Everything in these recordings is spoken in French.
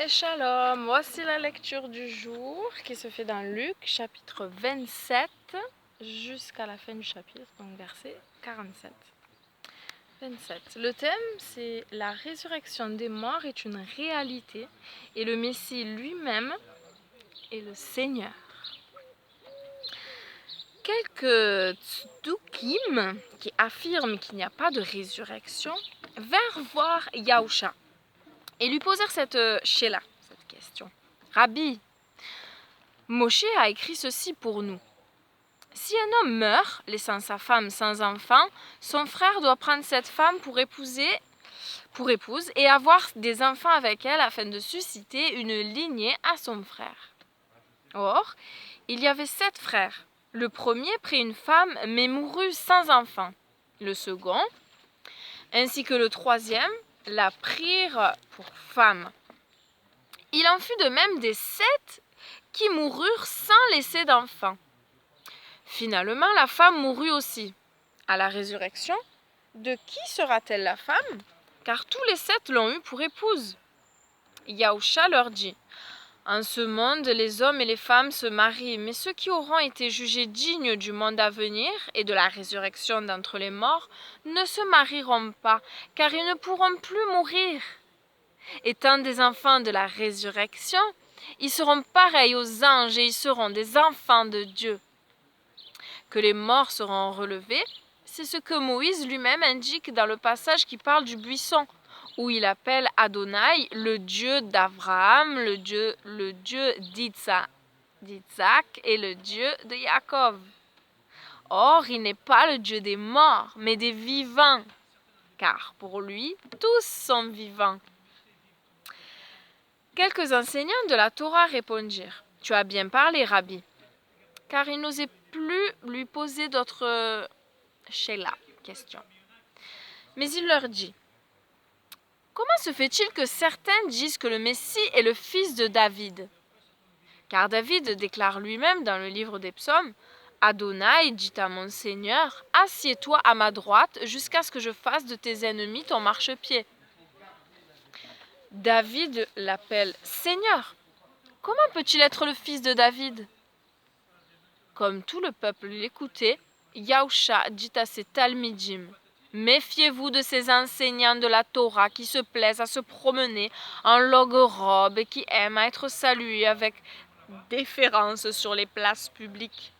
Et shalom, voici la lecture du jour qui se fait dans Luc chapitre 27 jusqu'à la fin du chapitre, donc verset 47. 27. Le thème c'est la résurrection des morts est une réalité et le Messie lui-même est le Seigneur. Quelques tzdukim qui affirment qu'il n'y a pas de résurrection vinrent voir Yahusha et lui posèrent cette question. Rabbi, Moshe a écrit ceci pour nous. Si un homme meurt, laissant sa femme sans enfant, son frère doit prendre cette femme pour épouse et avoir des enfants avec elle afin de susciter une lignée à son frère. Or, il y avait 7 frères. Le premier prit une femme mais mourut sans enfant. Le second, ainsi que le troisième, la prirent pour femme. Il en fut de même des 7 qui moururent sans laisser d'enfants. Finalement, la femme mourut aussi. À la résurrection, de qui sera-t-elle la femme? Car tous les 7 l'ont eue pour épouse. Yahusha leur dit, en ce monde, les hommes et les femmes se marient, mais ceux qui auront été jugés dignes du monde à venir et de la résurrection d'entre les morts ne se marieront pas, car ils ne pourront plus mourir. Étant des enfants de la résurrection, ils seront pareils aux anges et ils seront des enfants de Dieu. Que les morts seront relevés, c'est ce que Moïse lui-même indique dans le passage qui parle du buisson, où il appelle Adonai le Dieu d'Abraham, le Dieu d'Isaac et le Dieu de Jacob. Or, il n'est pas le Dieu des morts, mais des vivants, car pour lui, tous sont vivants. Quelques enseignants de la Torah répondirent, « Tu as bien parlé, Rabbi », car ils n'osaient plus lui poser d'autres questions. Mais il leur dit, « Comment se fait-il que certains disent que le Messie est le fils de David? Car David déclare lui-même dans le livre des psaumes, « Adonai dit à mon Seigneur, assieds-toi à ma droite jusqu'à ce que je fasse de tes ennemis ton marchepied. » David l'appelle Seigneur. Comment peut-il être le fils de David? Comme tout le peuple l'écoutait, Yahusha dit à ses talmidim, « Méfiez-vous de ces enseignants de la Torah qui se plaisent à se promener en longue robe et qui aiment à être salués avec déférence sur les places publiques.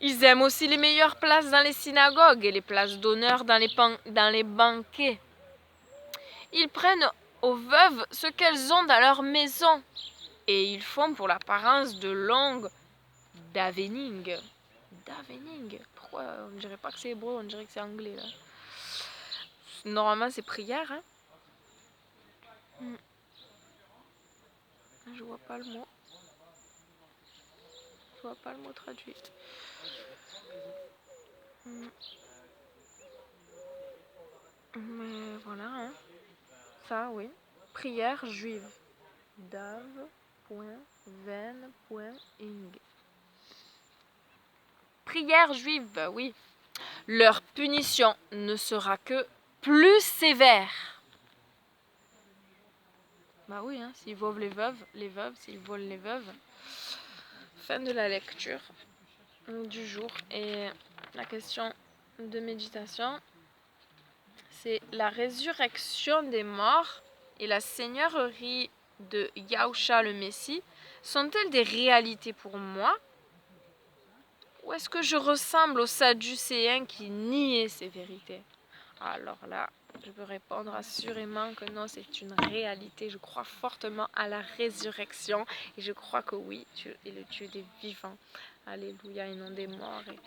Ils aiment aussi les meilleures places dans les synagogues et les places d'honneur dans les banquets. Ils prennent aux veuves ce qu'elles ont dans leur maison et ils font pour l'apparence de longues davening. Davening. Pourquoi on ne dirait pas que c'est hébreu, on dirait que c'est anglais là. Normalement c'est prière, hein. Je vois pas le mot. Je vois pas le mot traduit. Mais voilà, hein. Ça, oui. Prière juive. Dav.ven.ing. Prière juive, oui. Leur punition ne sera que plus sévère. Bah oui, hein, s'ils volent les veuves, s'ils volent les veuves. Fin de la lecture du jour. Et la question de méditation, c'est la résurrection des morts et la seigneurie de Yahusha le Messie sont-elles des réalités pour moi? Ou est-ce que je ressemble aux Sadducéens qui niaient ces vérités? Alors là, je peux répondre assurément que non, c'est une réalité. Je crois fortement à la résurrection et je crois que oui, Dieu est le Dieu des vivants. Alléluia, et non des morts. Et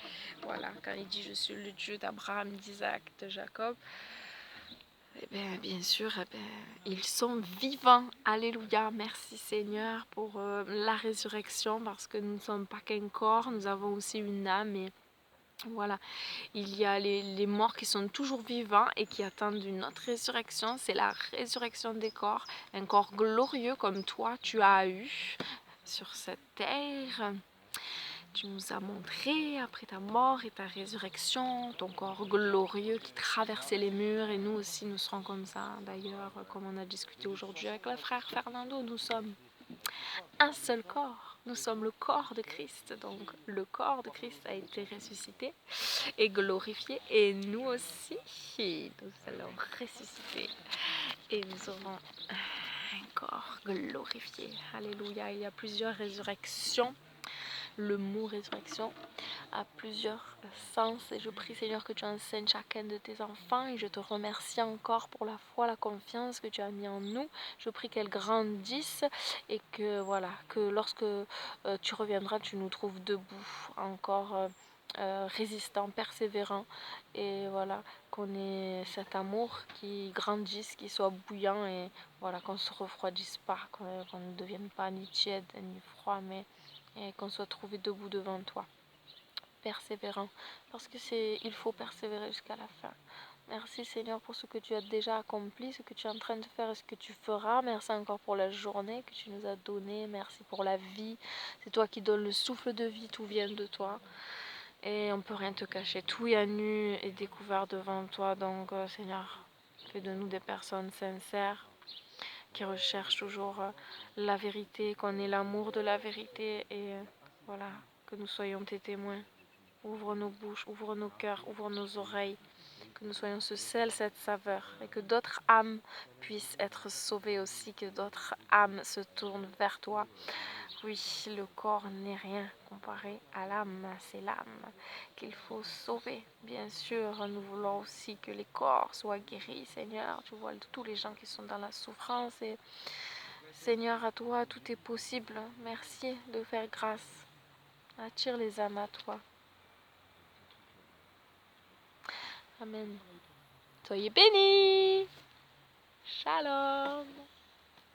voilà, quand il dit « Je suis le Dieu d'Abraham, d'Isaac, de Jacob », eh bien sûr, ils sont vivants. Alléluia, merci Seigneur pour la résurrection parce que nous ne sommes pas qu'un corps, nous avons aussi une âme et voilà, il y a les morts qui sont toujours vivants et qui attendent une autre résurrection, c'est la résurrection des corps, un corps glorieux comme toi tu as eu sur cette terre. Tu nous as montré, après ta mort et ta résurrection, ton corps glorieux qui traversait les murs. Et nous aussi, nous serons comme ça. D'ailleurs, comme on a discuté aujourd'hui avec le frère Fernando, nous sommes un seul corps. Nous sommes le corps de Christ. Donc, le corps de Christ a été ressuscité et glorifié. Et nous aussi, nous allons ressusciter. Et nous aurons un corps glorifié. Alléluia. Il y a plusieurs résurrections. Le mot résurrection a plusieurs sens et je prie Seigneur que tu enseignes chacun de tes enfants et je te remercie encore pour la foi, la confiance que tu as mis en nous. Je prie qu'elle grandisse et que voilà, que lorsque tu reviendras, tu nous trouves debout, encore résistants, persévérants et voilà, qu'on ait cet amour qui grandisse, qui soit bouillant et voilà, qu'on ne se refroidisse pas, qu'on ne devienne pas ni tiède ni froid, mais et qu'on soit trouvé debout devant toi, persévérant, parce que il faut persévérer jusqu'à la fin. Merci Seigneur pour ce que tu as déjà accompli, ce que tu es en train de faire et ce que tu feras. Merci encore pour la journée que tu nous as donnée. Merci pour la vie. C'est toi qui donnes le souffle de vie, tout vient de toi. Et on ne peut rien te cacher. Tout est à nu et découvert devant toi. Donc Seigneur, fais de nous des personnes sincères qui recherchent toujours la vérité, qu'on ait l'amour de la vérité et voilà, que nous soyons tes témoins. Ouvre nos bouches, ouvre nos cœurs, ouvre nos oreilles, que nous soyons ce sel, cette saveur et que d'autres âmes puissent être sauvées aussi, que d'autres âmes se tournent vers toi. Oui, le corps n'est rien comparé à l'âme, c'est l'âme qu'il faut sauver. Bien sûr, nous voulons aussi que les corps soient guéris, Seigneur. Tu vois tous les gens qui sont dans la souffrance et Seigneur, à toi, tout est possible. Merci de faire grâce. Attire les âmes à toi. Amen. Soyez bénis. Shalom.